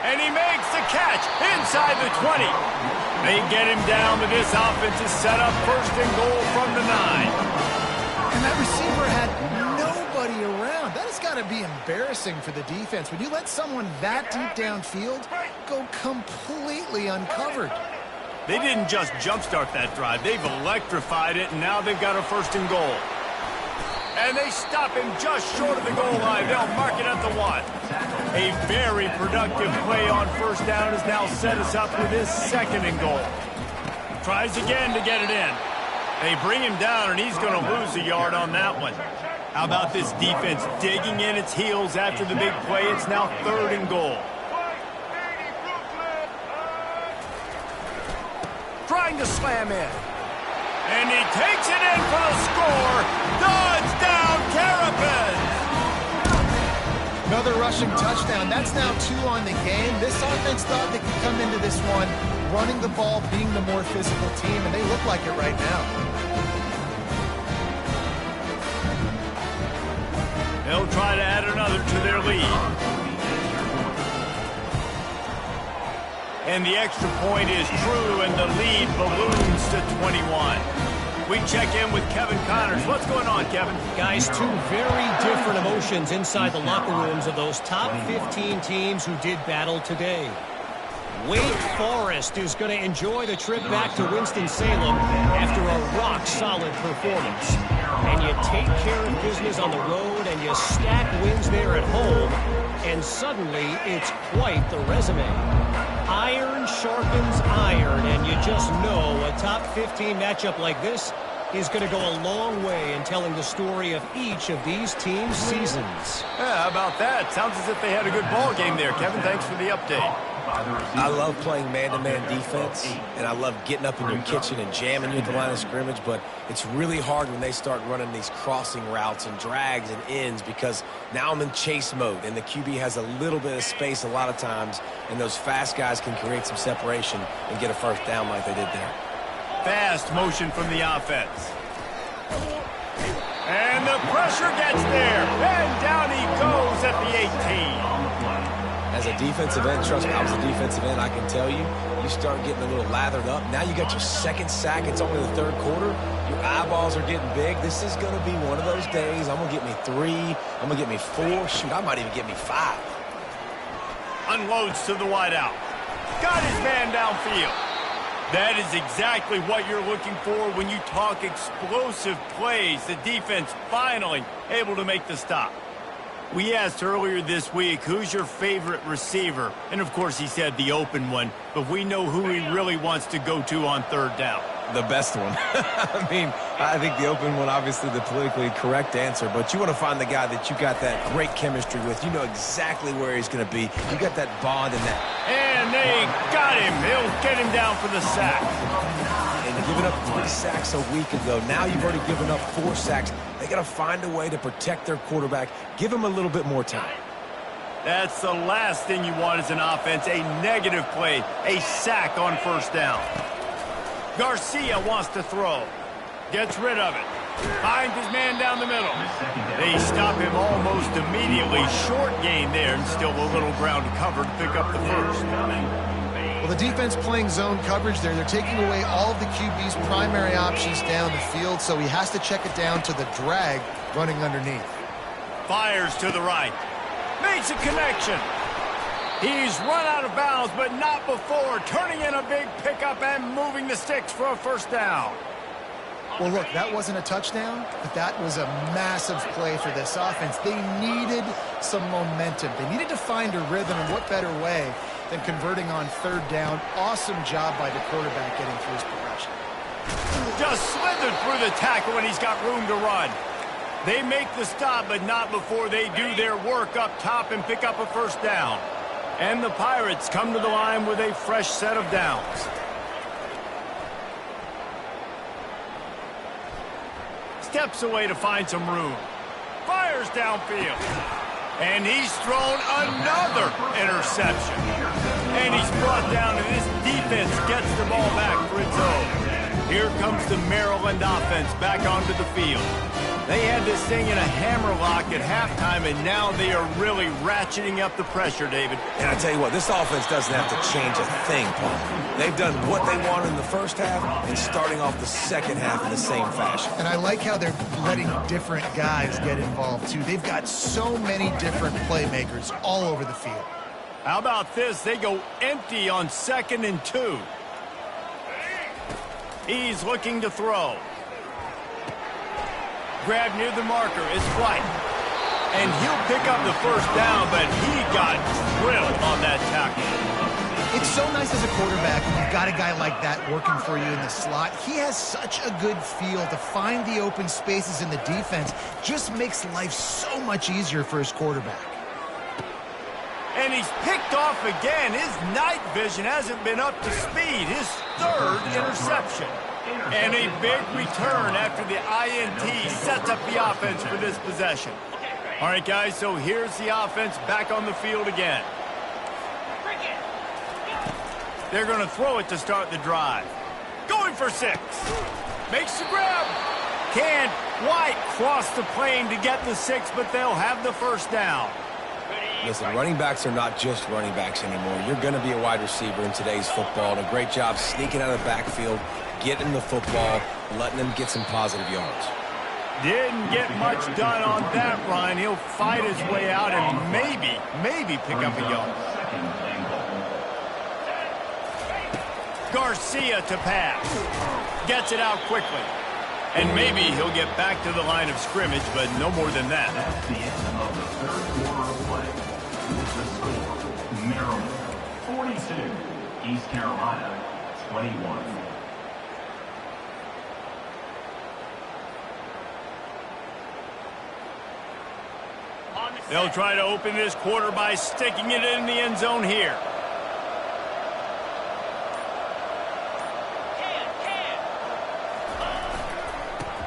And he makes the catch inside the 20. They get him down, but this offense is set up first and goal from the 9. And that receiver had nobody around. That has got to be embarrassing for the defense. When you let someone that deep downfield go completely uncovered. They didn't just jumpstart that drive. They've electrified it, and now they've got a first and goal. And they stop him just short of the goal line. They'll mark it at the 1. A very productive play on first down has now set us up with his second and goal. Tries again to get it in. They bring him down, and he's going to lose a yard on that one. How about this defense digging in its heels after the big play? It's now third and goal. Trying to slam in. And he takes it in for the score. Touchdown, Terrapins! Another rushing touchdown. That's now 2 on the game. This offense thought they could come into this one running the ball, being the more physical team, and they look like it right now. They'll try to add another to their lead. And the extra point is true, and the lead balloons to 21. We check in with Kevin Connors. What's going on, Kevin? Guys, 2 very different emotions inside the locker rooms of those top 15 teams who did battle today. Wake Forest is going to enjoy the trip back to Winston-Salem after a rock-solid performance. And you take care of business on the road and you stack wins there at home, and suddenly it's quite the resume. Iron sharpens iron, and you just know a top 15 matchup like this is going to go a long way in telling the story of each of these teams' seasons. Yeah, how about that? Sounds as if they had a good ball game there. Kevin, thanks for the update. I love playing man-to-man defense, and I love getting up in your kitchen and jamming you at the line of scrimmage, but it's really hard when they start running these crossing routes and drags and ends because now I'm in chase mode, and the QB has a little bit of space a lot of times, and those fast guys can create some separation and get a first down like they did there. Fast motion from the offense. And the pressure gets there, and down he goes at the 18. As a defensive end, trust me, I was a defensive end, I can tell you, you start getting a little lathered up. Now you got your second sack. It's only the third quarter. Your eyeballs are getting big. This is going to be one of those days. I'm going to get me 3. I'm going to get me 4. Shoot, I might even get me 5. Unloads to the wideout. Got his man downfield. That is exactly what you're looking for when you talk explosive plays. The defense finally able to make the stop. We asked earlier this week, who's your favorite receiver? And, of course, he said the open one, but we know who he really wants to go to on third down. The best one. I mean, I think the open one, obviously the politically correct answer, but you want to find the guy that you got that great chemistry with. You know exactly where he's going to be. You got that bond and that. And they got him. They'll get him down for the sack. And giving up 3 sacks a week ago, now you've already given up 4 sacks. They got to find a way to protect their quarterback. Give him a little bit more time. That's the last thing you want as an offense, a negative play, a sack on first down. Garcia wants to throw. Gets rid of it. Finds his man down the middle. They stop him almost immediately. Short gain there, and still a little ground to cover to pick up the first. Well, the defense playing zone coverage there. They're taking away all of the QB's primary options down the field, so he has to check it down to the drag running underneath. Fires to the right. Makes a connection. He's run out of bounds, but not before. Turning in a big pickup and moving the sticks for a first down. Well, look, that wasn't a touchdown, but that was a massive play for this offense. They needed some momentum. They needed to find a rhythm, and what better way than converting on third down. Awesome job by the quarterback getting through his progression. Just slithered through the tackle, and he's got room to run. They make the stop, but not before they do their work up top and pick up a first down. And the Pirates come to the line with a fresh set of downs. Steps away to find some room. Fires downfield. And he's thrown another interception. And he's brought down, and this defense gets the ball back for its own. Here comes the Maryland offense back onto the field. They had this thing in a hammerlock at halftime, and now they are really ratcheting up the pressure, David. And I tell you what, this offense doesn't have to change a thing, Paul. They've done what they wanted in the first half and starting off the second half in the same fashion. And I like how they're letting different guys get involved, too. They've got so many different playmakers all over the field. How about this? They go empty on 2nd and 2. He's looking to throw. Grab near the marker is Flight. And he'll pick up the first down, but he got drilled on that tackle. It's so nice as a quarterback when you've got a guy like that working for you in the slot. He has such a good feel to find the open spaces in the defense. Just makes life so much easier for his quarterback. And he's picked off again. His night vision hasn't been up to speed. His 3rd interception. And a big return after the INT sets up the offense for this possession. All right, guys, so here's the offense back on the field again. They're going to throw it to start the drive. Going for 6. Makes the grab. Can't quite cross the plane to get the 6, but they'll have the first down. Listen, running backs are not just running backs anymore. You're going to be a wide receiver in today's football. And a great job sneaking out of the backfield, getting the football, letting them get some positive yards. Didn't get much done on that run. He'll fight his way out and maybe pick up a yard. Garcia to pass. Gets it out quickly. And maybe he'll get back to the line of scrimmage, but no more than that. That's the end of the 3rd quarter of play. With the score, Maryland 42, East Carolina 21. They'll try to open this quarter by sticking it in the end zone here.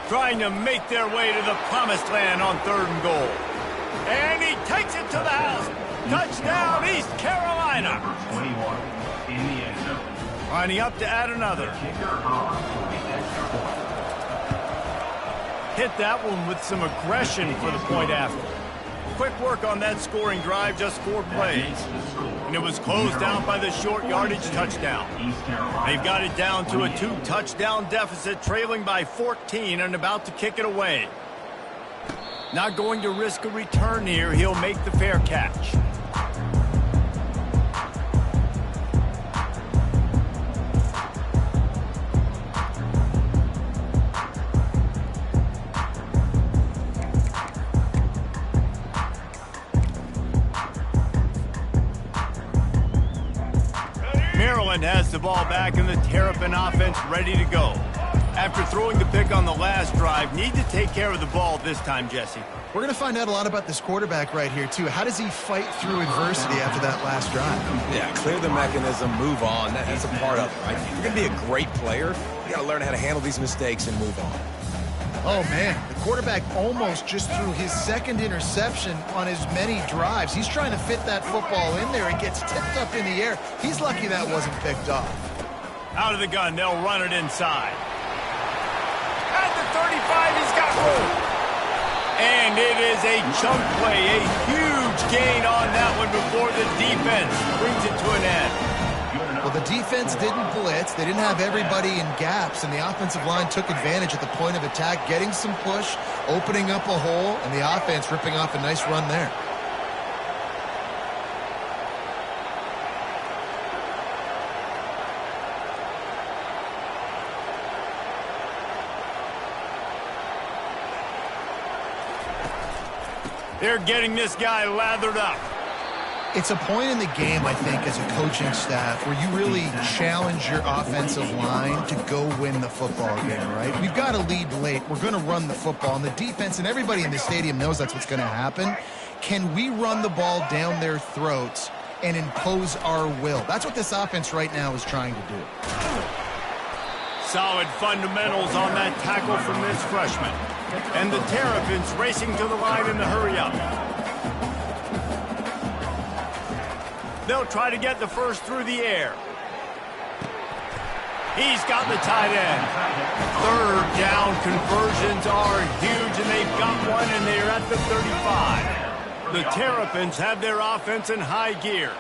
Trying to make their way to the promised land on 3rd and goal. And he takes it to the house. Touchdown, East Carolina. Number 21 in the end zone. Lining up to add another. Kicker Hahn for the extra point. Hit that one with some aggression for the point after. Quick work on that scoring drive, just 4 plays. And it was closed out by the short yardage touchdown. They've got it down to a 2-touchdown deficit, trailing by 14 and about to kick it away. Not going to risk a return here. He'll make the fair catch. Maryland has the ball back and the Terrapin offense ready to go. After throwing the pick on the last drive, need to take care of the ball this time, Jesse. We're going to find out a lot about this quarterback right here, too. How does he fight through adversity after that last drive? Yeah, clear the mechanism, move on. That's a part of it, right? If you're going to be a great player, you got to learn how to handle these mistakes and move on. Oh, man, the quarterback almost just threw his 2nd interception on as many drives. He's trying to fit that football in there. It gets tipped up in the air. He's lucky that wasn't picked off. Out of the gun, they'll run it inside. At the 35, he's got room. And it is a chunk play, a huge gain on that one before the defense brings it to an end. Well, the defense didn't blitz. They didn't have everybody in gaps, and the offensive line took advantage at the point of attack, getting some push, opening up a hole, and the offense ripping off a nice run there. They're getting this guy lathered up. It's a point in the game, I think, as a coaching staff where you really challenge your offensive line to go win the football game, right? We've got to lead late. We're going to run the football. And the defense and everybody in the stadium knows that's what's going to happen. Can we run the ball down their throats and impose our will? That's what this offense right now is trying to do. Solid fundamentals on that tackle from this freshman. And the Terrapins racing to the line in the hurry-up. They'll try to get the first through the air. He's got the tight end. Third down conversions are huge, and they've got one, and they're at the 35. The Terrapins have their offense in high gear.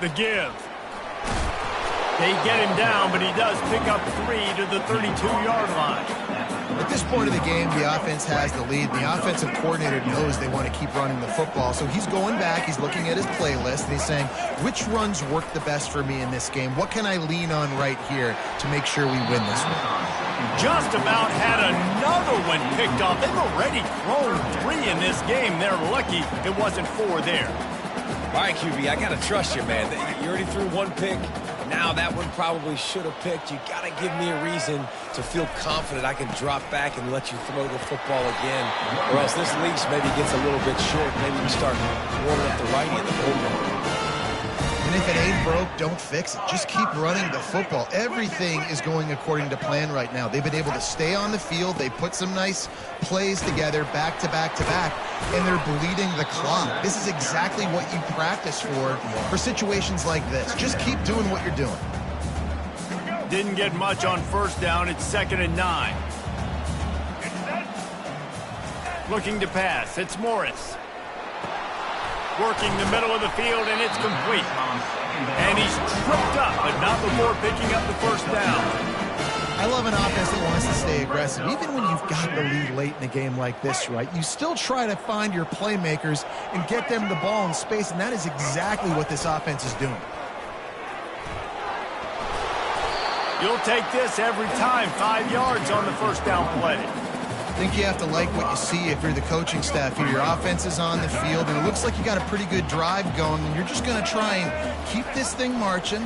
The give. They get him down, but he does pick up 3 to the 32-yard line. At this point of the game, the offense has the lead. The offensive coordinator knows they want to keep running the football. So he's going back, he's looking at his playlist, and he's saying, which runs work the best for me in this game? What can I lean on right here to make sure we win this one? Just about had another one picked off. They've already thrown 3 in this game. They're lucky it wasn't 4 there. All right, QB, I got to trust you, man. You already threw 1 pick. Now that one probably should have picked. You got to give me a reason to feel confident I can drop back and let you throw the football again. Or else this leash maybe gets a little bit short. Maybe we start warming up the righty in the bullpen. And if it ain't broke, don't fix it. Just keep running the football. Everything is going according to plan right now. They've been able to stay on the field. They put some nice plays together back to back to back, and they're bleeding the clock. This is exactly what you practice for situations like this. Just keep doing what you're doing. Didn't get much on first down. It's 2nd and 9. Looking to pass. It's Morris. Working the middle of the field, and it's complete. And he's tripped up, but not before picking up the first down. I love an offense that wants to stay aggressive. Even when you've got the lead late in a game like this, right, you still try to find your playmakers and get them the ball in space, and that is exactly what this offense is doing. You'll take this every time. 5 yards on the first down play. I think you have to like what you see if you're the coaching staff here. Your offense is on the field, and it looks like you got a pretty good drive going, and you're just going to try and keep this thing marching,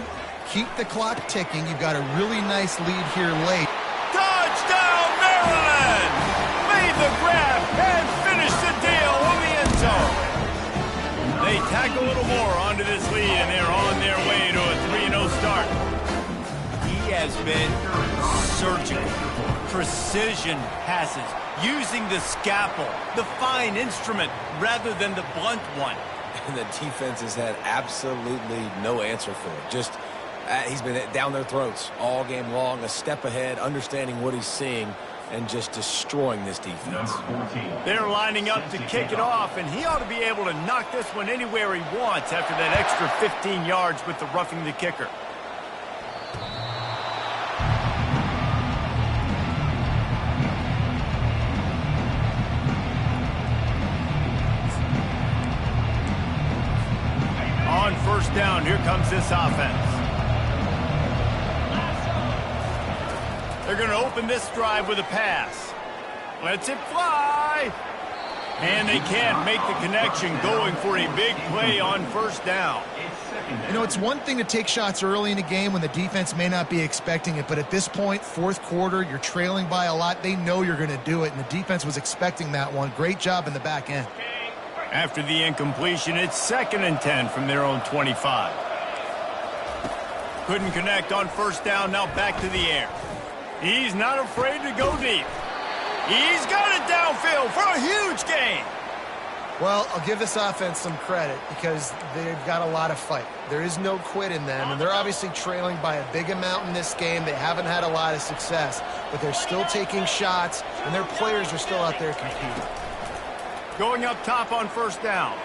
keep the clock ticking. You've got a really nice lead here late. Touchdown, Maryland! Made the grab and finished the deal in the end zone. They tack a little more onto this lead, and they're on their way to a 3-0 start. He has been surgical. Precision passes, using the scalpel, the fine instrument, rather than the blunt one. And the defense has had absolutely no answer for it. Just, he's been down their throats all game long, a step ahead, understanding what he's seeing, and just destroying this defense. They're lining up to kick it off, and he ought to be able to knock this one anywhere he wants after that extra 15 yards with the roughing the kicker. On first down, here comes this offense. They're going to open this drive with a pass. Lets it fly. And they can't make the connection, going for a big play on first down. You know, it's one thing to take shots early in a game when the defense may not be expecting it, but at this point, fourth quarter, you're trailing by a lot. They know you're going to do it, and the defense was expecting that one. Great job in the back end. After the incompletion, it's 2nd and 10 from their own 25. Couldn't connect on first down, now back to the air. He's not afraid to go deep. He's got it downfield for a huge gain. Well, I'll give this offense some credit because they've got a lot of fight. There is no quit in them, and they're obviously trailing by a big amount in this game. They haven't had a lot of success, but they're still taking shots, and their players are still out there competing. Going up top on first down.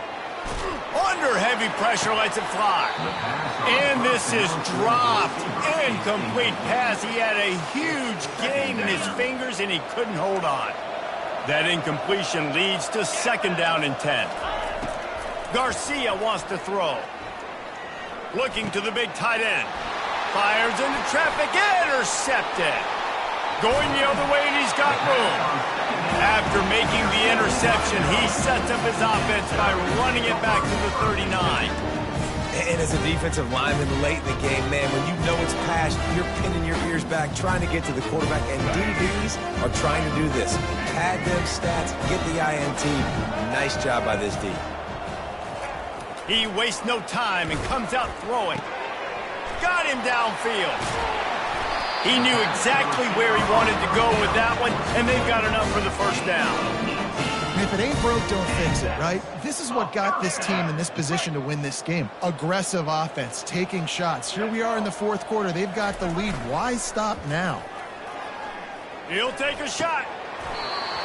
Under heavy pressure, lets it fly. And this is dropped. Incomplete pass. He had a huge gain in his fingers, and he couldn't hold on. That incompletion leads to 2nd down and 10. Garcia wants to throw. Looking to the big tight end. Fires into traffic. Intercepted. Going the other way, and he's got room. After making the interception, he sets up his offense by running it back to the 39. And as a defensive lineman late in the game, man, when you know it's past, you're pinning your ears back, trying to get to the quarterback, and DBs are trying to do this. Pad them stats, get the INT. Nice job by this D. He wastes no time and comes out throwing. Got him downfield. He knew exactly where he wanted to go with that one, and they've got enough for the first down. And if it ain't broke, don't fix it, right? This is what got this team in this position to win this game. Aggressive offense, taking shots. Here we are in the fourth quarter. They've got the lead. Why stop now? He'll take a shot.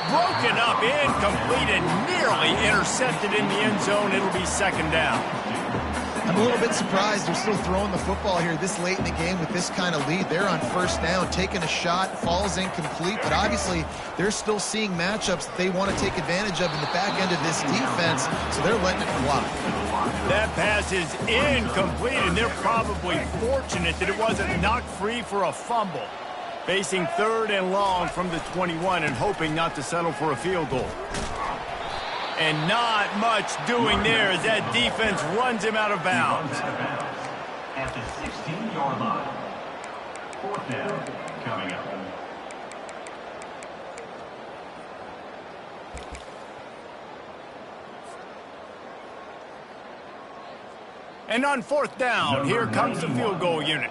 Broken up, incomplete, and nearly intercepted in the end zone. It'll be second down. I'm a little bit surprised they're still throwing the football here this late in the game with this kind of lead. They're on first down, taking a shot, falls incomplete, but obviously they're still seeing matchups that they want to take advantage of in the back end of this defense, so they're letting it fly. That pass is incomplete, and they're probably fortunate that it wasn't knocked free for a fumble. Facing third and long from the 21 and hoping not to settle for a field goal. And not much doing there as that defense runs him out of bounds. At the 16-yard line. Fourth down coming up. And on fourth down, here comes the field goal unit.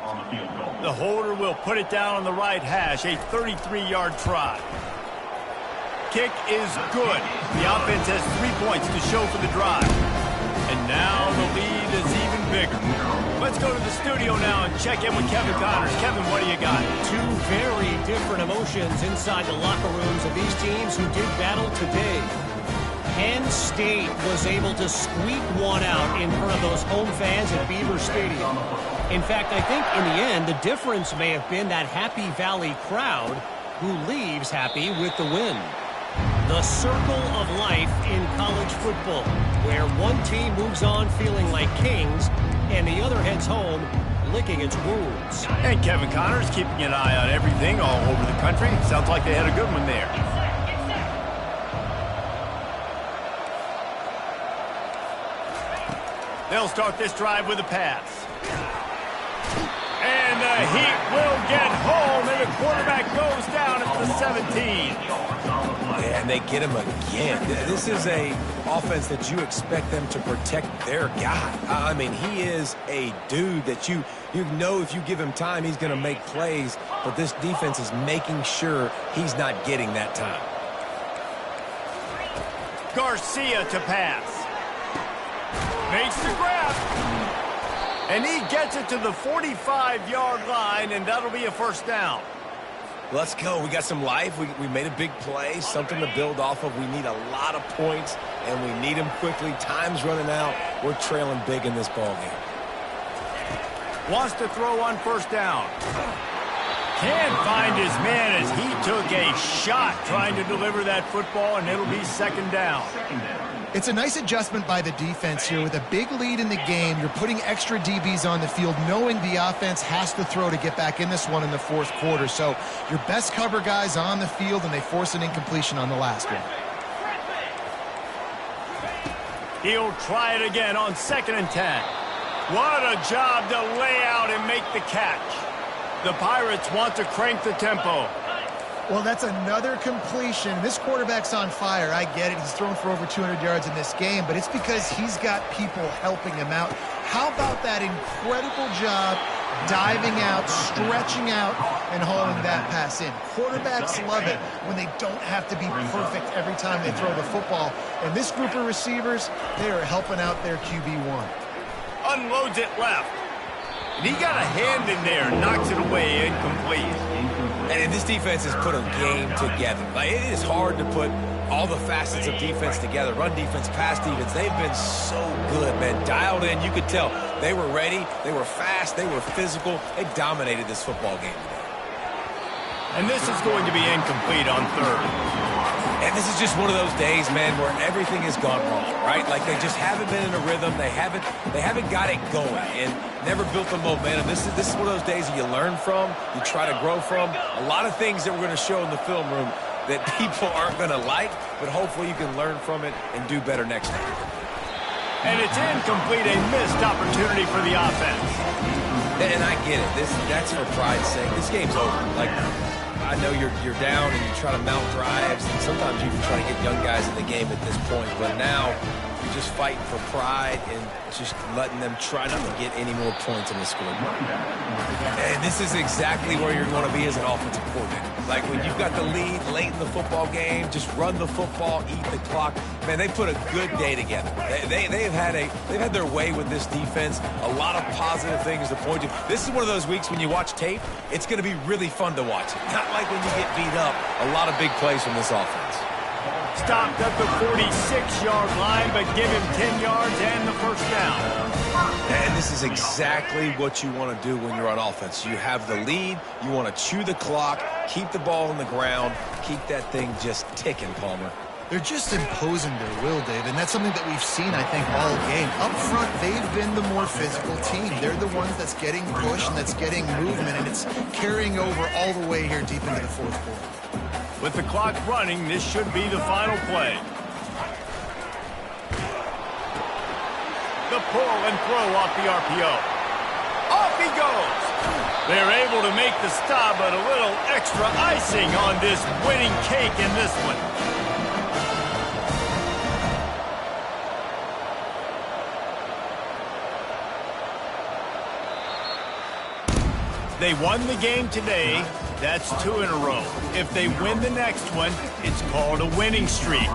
The holder will put it down on the right hash, a 33-yard try. Kick is good. The offense has 3 points to show for the drive. And now the lead is even bigger. Let's go to the studio now and check in with Kevin Connors. Kevin, what do you got? Two very different emotions inside the locker rooms of these teams who did battle today. Penn State was able to squeak one out in front of those home fans at Beaver Stadium. In fact, I think in the end, the difference may have been that Happy Valley crowd who leaves happy with the win. The circle of life in college football, where one team moves on feeling like kings and the other heads home licking its wounds. And Kevin Connors keeping an eye on everything all over the country. Sounds like they had a good one there. They'll start this drive with a pass. And the heat will get home, and the quarterback goes down at the 17. Yeah, and they get him again. This is a offense that you expect them to protect their guy. I mean, he is a dude that you know if you give him time, he's going to make plays, but this defense is making sure he's not getting that time. Garcia to pass. Makes the grab. And he gets it to the 45-yard line, and that'll be a first down. Let's go. We got some life. We made a big play, something to build off of. We need a lot of points, and we need them quickly. Time's running out. We're trailing big in this ball game. Wants to throw on first down. Can't find his man as he took a shot trying to deliver that football, and it'll be second down. It's a nice adjustment by the defense here. With a big lead in the game, you're putting extra DBs on the field, knowing the offense has to throw to get back in this one in the fourth quarter. So your best cover guys on the field, and they force an incompletion on the last one. He'll try it again on 2nd and 10. What a job to lay out and make the catch. The Pirates want to crank the tempo. Well, that's another completion. This quarterback's on fire. I get it. He's thrown for over 200 yards in this game, but it's because he's got people helping him out. How about that incredible job diving out, stretching out, and hauling that pass in? Quarterbacks love it when they don't have to be perfect every time they throw the football. And this group of receivers, they are helping out their QB1. Unloads it left. And he got a hand in there, knocks it away, incomplete. And this defense has put a game together. Like, it is hard to put all the facets of defense together. Run defense, pass defense. They've been so good, man. Dialed in. You could tell they were ready. They were fast. They were physical. They dominated this football game today. And this is going to be incomplete on third. And this is just one of those days, man, where everything has gone wrong, right? Like, they just haven't been in a rhythm. They haven't got it going and never built the momentum. This is one of those days that you learn from, you try to grow from. A lot of things that we're going to show in the film room that people aren't going to like, but hopefully you can learn from it and do better next time. And it's incomplete, a missed opportunity for the offense. And I get it. That's for pride's sake. This game's over. Like, I know you're down and you try to mount drives, and sometimes you even try to get young guys in the game at this point. But now You're just fighting for pride and just letting them try not to get any more points in the score. And this is exactly where you're going to be as an offensive coordinator. Like when you've got the lead late in the football game, just run the football, eat the clock. Man, they put a good day together. They've had their way with this defense. A lot of positive things to point to. This is one of those weeks when you watch tape, it's going to be really fun to watch. Not like when you get beat up. A lot of big plays from this offense. Stopped at the 46-yard line, but give him 10 yards and the first down. And this is exactly what you want to do when you're on offense. You have the lead. You want to chew the clock, keep the ball on the ground, keep that thing just ticking, Palmer. They're just imposing their will, Dave, and that's something that we've seen, I think, all game. Up front, they've been the more physical team. They're the ones that's getting push and that's getting movement, and it's carrying over all the way here deep into the fourth quarter. With the clock running, this should be the final play. The pull and throw off the RPO. Off he goes. They're able to make the stop, but a little extra icing on this winning cake in this one. They won the game today. That's 2 in a row. If they win the next one, it's called a winning streak.